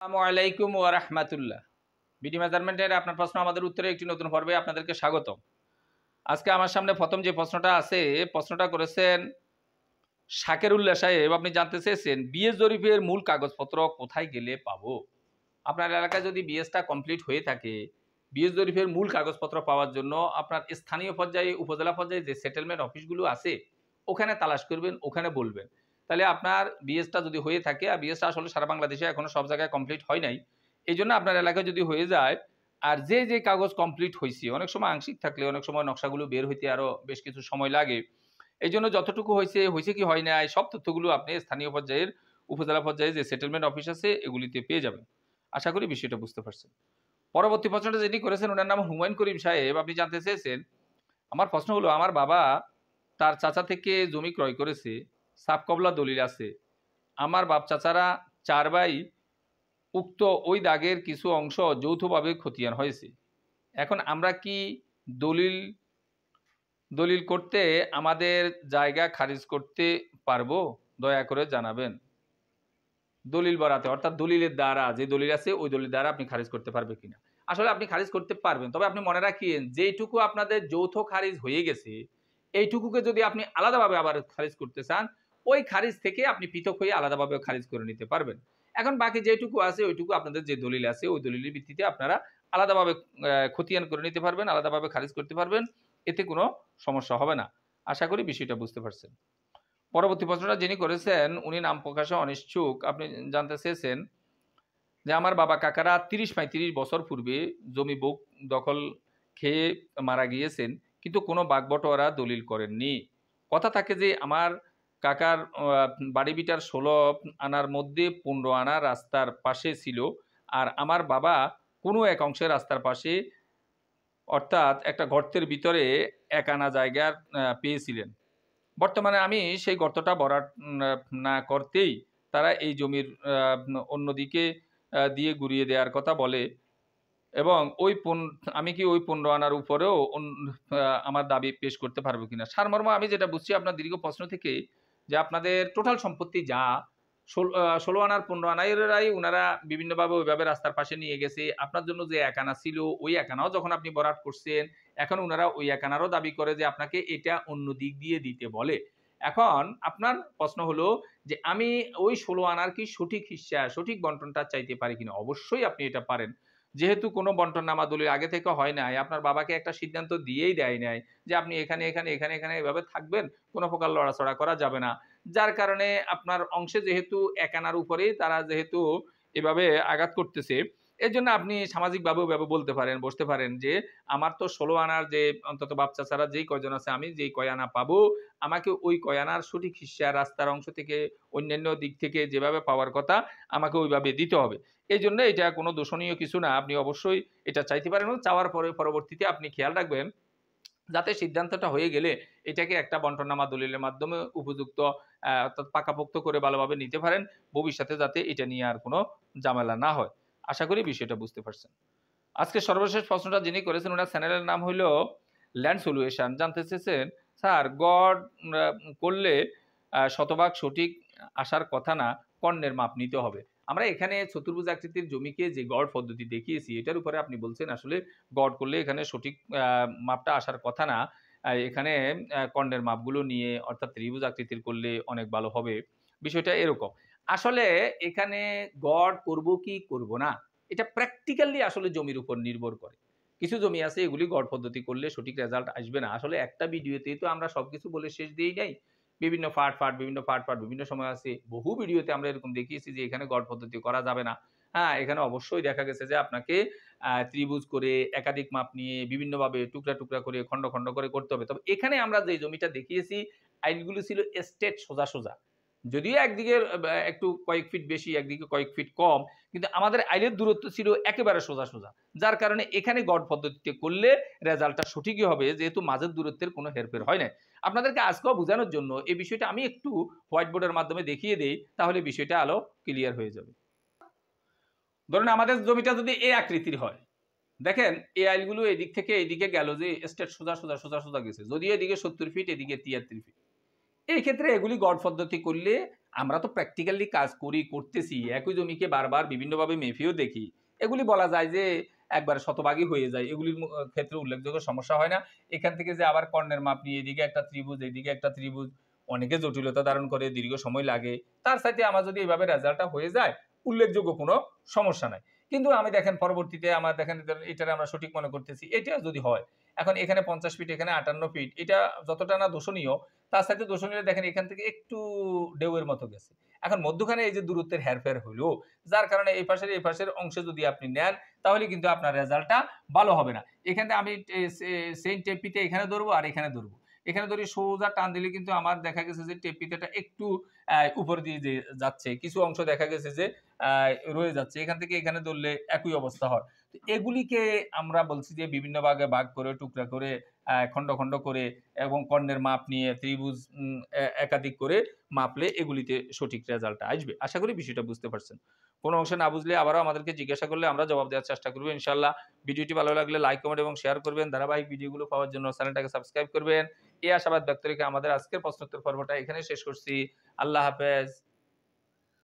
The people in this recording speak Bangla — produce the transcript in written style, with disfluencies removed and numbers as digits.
আসসালামু আলাইকুম ওয়া রাহমাতুল্লাহ। বিডি মেজারমেন্টের আপনার প্রশ্ন আমাদের উত্তরে একটি নতুন পর্বে আপনাদেরকে স্বাগতম। আজকে আমার সামনে প্রথম যে প্রশ্নটা আছে, প্রশ্নটা করেছেন শাকেরুল্লাহ সাহেব। আপনি জানতে চেয়েছেন বিএস জরিপের মূল কাগজপত্র কোথায় গেলে পাবো। আপনার এলাকায় যদি বিএসটা কমপ্লিট হয়ে থাকে, বিএস জরিপের মূল কাগজপত্র পাওয়ার জন্য আপনার স্থানীয় পর্যায়ে, উপজেলা পর্যায়ে যে সেটেলমেন্ট অফিসগুলো আছে ওখানে তালাশ করবেন, ওখানে বলবেন। তাহলে আপনার বিএসটা যদি হয়ে থাকে, আর বিএসটা আসলে সারা বাংলাদেশে এখনো সব জায়গায় কমপ্লিট হয় নাই, এই জন্য আপনার এলাকায় যদি হয়ে যায়, আর যে যে কাগজ কমপ্লিট হয়েছে, অনেক সময় আংশিক থাকলে অনেক সময় নকশাগুলো বের হইতে আরও বেশ কিছু সময় লাগে। এই জন্য যতটুকু হয়েছে হয়েছে কি হয় নাই, সব তথ্যগুলো আপনি স্থানীয় পর্যায়ের, উপজেলা পর্যায়ে যে সেটেলমেন্ট অফিস আছে এগুলিতে পেয়ে যাবেন। আশা করি বিষয়টা বুঝতে পারছেন। পরবর্তী প্রশ্নটা যিনি করেছেন ওনার নাম হুমায়ুন করিম সাহেব। আপনি জানতে চেয়েছেন, আমার প্রশ্ন হলো আমার বাবা তার চাচা থেকে জমি ক্রয় করেছে, সাব কবলা দলিল আছে। আমার বাপ চাচারা 4 ভাই উক্ত ওই দাগের কিছু অংশ যৌথভাবে খতিয়ান হয়েছে। এখন আমরা কি দলিল দলিল করতে আমাদের জায়গা খারিজ করতে পারবো? দয়া করে জানাবেন। দলিল বরাতে অর্থাৎ দলিলের দ্বারা, যে দলিল আছে ওই দলিল দ্বারা আপনি খারিজ করতে পারবে কিনা। আসলে আপনি খারিজ করতে পারবেন, তবে আপনি মনে রাখিয়েন যেইটুকু আপনাদের যৌথ খারিজ হয়ে গেছে এইটুকুকে যদি আপনি আলাদাভাবে আবার খারিজ করতে চান, ওই খারিজ থেকে আপনি পৃথক হয়ে আলাদাভাবে খারিজ করে নিতে পারবেন। এখন বাকি যেটুকু আছে ওইটুকু আপনাদের যে দলিল আছে ওই দলিলের ভিত্তিতে আপনারা আলাদাভাবে খতিয়ান করে নিতে পারবেন, আলাদাভাবে খারিজ করতে পারবেন। এতে কোনো সমস্যা হবে না। আশা করি বিষয়টা বুঝতে পারছেন। পরবর্তী প্রশ্নটা যিনি করেছেন উনি নাম প্রকাশে অনিচ্ছুক। আপনি জানতে চেয়েছেন যে আমার বাবা কাকারা ৩০-৩৫ বছর পূর্বে জমি বুক দখল খেয়ে মারা গিয়েছেন, কিন্তু কোনো বাগবটোয়ারা দলিল করেননি। কথা থাকে যে আমার কাকার বাড়ি ভিটার ১৬ আনার মধ্যে ১৫ আনা রাস্তার পাশে ছিল, আর আমার বাবা কোনো এক অংশে রাস্তার পাশে অর্থাৎ একটা গর্তের ভিতরে ১ আনা জায়গা পেয়েছিলেন। বর্তমানে আমি সেই গর্তটা ভরাট না করতেই তারা এই জমির অন্যদিকে দিয়ে ঘুরিয়ে দেওয়ার কথা বলে, এবং আমি কি ওই ১৫ আনার উপরেও আমার দাবি পেশ করতে পারবো কিনা। সারমর্ম আমি যেটা বুঝছি আপনার দীর্ঘ প্রশ্ন থেকে, যে আপনাদের টোটাল সম্পত্তি যা ১৬ আনার ১৫ আনারাই ওনারা বিভিন্নভাবে ওইভাবে রাস্তার পাশে নিয়ে গেছে। আপনার জন্য যে ১ আনা ছিল ওই ১ আনাও যখন আপনি ভরাট করছেন, এখন ওনারা ওই ১ আনারও দাবি করে যে আপনাকে এটা অন্য দিক দিয়ে দিতে বলে। এখন আপনার প্রশ্ন হলো যে আমি ওই ১৬ আনার কি সঠিক হিস্সা, সঠিক বন্টনটা চাইতে পারি কিনা? অবশ্যই আপনি এটা পারেন। যেহেতু কোনো বন্টননামা দলিল আগে থেকে হয় নাই, আপনার বাবাকে একটা সিদ্ধান্ত দিয়েই দেয় নাই যে আপনি এখানে এভাবে থাকবেন, কোনো প্রকার লড়াচড়া করা যাবে না। যার কারণে আপনার অংশে যেহেতু ১ আনার উপরেই তারা যেহেতু এভাবে আঘাত করতেছে, এজন্য আপনি সামাজিকভাবেও এভাবে বলতে পারেন, বসতে পারেন যে আমার তো ১৬ আনার যে অন্তত বাপ চাচারা যেই কয়জন আছে, আমি যেই কয় আনা পাবো, আমাকে ওই কয় আনার সঠিক হিস্সা রাস্তার অংশ থেকে অন্যান্য দিক থেকে যেভাবে পাওয়ার কথা আমাকে ওইভাবে দিতে হবে। এইজন্য এটা কোনো দূষণীয় কিছু না। আপনি অবশ্যই এটা চাইতে পারেন, এবং চাওয়ার পরে পরবর্তীতে আপনি খেয়াল রাখবেন যাতে সিদ্ধান্তটা হয়ে গেলে এটাকে একটা বন্টননামা দলিলের মাধ্যমে উপযুক্ত অর্থাৎ পাকাপোক্ত করে ভালোভাবে নিতে পারেন। ভবিষ্যতে যাতে এটা নিয়ে আর কোনো ঝামেলা না হয়। আশা করি বিষয়টা বুঝতে পারছেন। আজকে সর্বশেষ প্রশ্নটা যিনি করেছেন ওনার চ্যানেলের নাম হইল ল্যান্ড সলিউশন। জানতে চেয়েছেন, স্যার গড় করলে শতভাগ সঠিক আসার কথা না, কর্ণের মাপ নিতে হবে। আমরা এখানে চতুর্ভুজ আকৃতির জমিকে যে গড় পদ্ধতি দেখিয়েছি এটার উপরে আপনি বলছেন আসলে গড় করলে এখানে সঠিক মাপটা আসার কথা না। এখানে কর্ণের মাপগুলো নিয়ে অর্থাৎ ত্রিভুজ আকৃতির করলে অনেক ভালো হবে। বিষয়টা এরকম। আসলে এখানে গড় করব কি করব না, এটা প্র্যাকটিক্যালি আসলে জমির উপর নির্ভর করে। কিছু জমি আছে এগুলি গড় পদ্ধতি করলে সঠিক রেজাল্ট আসবে না। আসলে একটা ভিডিওতেই তো আমরা সবকিছু বলে শেষ দেই নাই। বিভিন্ন ফাট বিভিন্ন সময় আছে। বহু ভিডিওতে আমরা এরকম দেখিয়েছি যে এখানে গড় পদ্ধতি করা যাবে না। হ্যাঁ, এখানে অবশ্যই দেখা গেছে যে আপনাকে ত্রিভুজ করে একাধিক মাপ নিয়ে বিভিন্নভাবে টুকরা করে খন্ড করে করতে হবে। তবে এখানে আমরা যে জমিটা দেখিয়েছি আইলগুলো ছিল স্ট্রেট সোজা। যদিও একদিকে একটু কয়েক ফিট বেশি, একদিকে কয়েক ফিট কম, কিন্তু আমাদের আইলের দূরত্ব ছিল একেবারে সোজা। যার কারণে এখানে গড় পদ্ধতিতে করলে রেজাল্টটা সঠিকই হবে, যেহেতু মাঝের দূরত্বের কোনো হেরফের হয় নাই। আপনাদেরকে আজকেও বোঝানোর জন্য এই বিষয়টা আমি একটু হোয়াইট বোর্ডের মাধ্যমে দেখিয়ে দেই, তাহলে বিষয়টা আরো ক্লিয়ার হয়ে যাবে। ধরুন আমাদের জমিটা যদি এই আকৃতির হয়, দেখেন এই আইলগুলো এদিক থেকে এইদিকে গেল যে স্ট্রেট সোজা গেছে, যদিও এদিকে ৭০ ফিট, এদিকে ৭৩ ফিট। এই ক্ষেত্রে এগুলি গড় পদ্ধতি করলে আমরা তো প্র্যাকটিক্যালি কাজ করি, করতেছি। একই জমিকে বারবার বিভিন্নভাবে মেপেও দেখি। এগুলি বলা যায় যে একবারে শতভাগই হয়ে যায়। এগুলির ক্ষেত্রে উল্লেখযোগ্য সমস্যা হয় না। এখান থেকে যে আবার কর্ণের মাপ নিয়ে এদিকে একটা ত্রিভুজ, এদিকে একটা ত্রিভুজ অনেকে জটিলতা ধারণ করে, দীর্ঘ সময় লাগে। তার চাইতে আমার যদি এভাবে রেজাল্টটা হয়ে যায়, উল্লেখযোগ্য কোনো সমস্যা নাই। কিন্তু আমি দেখেন পরবর্তীতে আমার দেখেন এটারে আমরা সঠিক মনে করতেছি। এটা যদি হয়, এখন এখানে ৫০ ফিট, এখানে ৫৮ ফিট, এটা যতটা না দোষণীয়, তার চাইতে দোষণীয় দেখেন এখান থেকে একটু ঢেউয়ের মতো গেছে। এখন মধ্যখানে এই যে দূরত্বের হেরফের হইলো, যার কারণে এই পাশের অংশে যদি আপনি নেন, তাহলে কিন্তু আপনার রেজাল্টটা ভালো হবে না। এখানে আমি সেইম টেপপিতে এখানে ধরবো আর এখানে ধরবো। এখানে ধরে সোজা টান দিলে কিন্তু আমার দেখা গেছে যে টেপপিতেটা একটু উপর দিয়ে যাচ্ছে। কিছু অংশ দেখা গেছে যে আ রয়ে যাচ্ছে। এখান থেকে এখানে ধরলে একই অবস্থা হয়। তো এগুলিকে আমরা বলছি যে বিভিন্ন ভাগে ভাগ করে, টুকরা করে, খন্ড, খন্ড করে এবং কর্ণের মাপ নিয়ে ত্রিভুজ একাধিক করে মাপলে এগুলিতে সঠিক রেজাল্টটা আসবে। আশা করি বিষয়টা বুঝতে পারছেন। কোন অংশে না বুঝলে আবারও আমাদেরকে জিজ্ঞাসা করলে আমরা জবাব দেওয়ার চেষ্টা করব ইনশাআল্লাহ। ভিডিওটি ভালো লাগলে লাইক, কমেন্ট এবং শেয়ার করবেন। ধারাবাহিক ভিডিওগুলো পাওয়ার জন্য চ্যানেলটাকে সাবস্ক্রাইব করবেন। এই আশাবাদ ব্যক্ত রেখে আমাদের আজকের প্রশ্নোত্তর পর্বটা এখানেই শেষ করছি। আল্লাহ হাফেজ।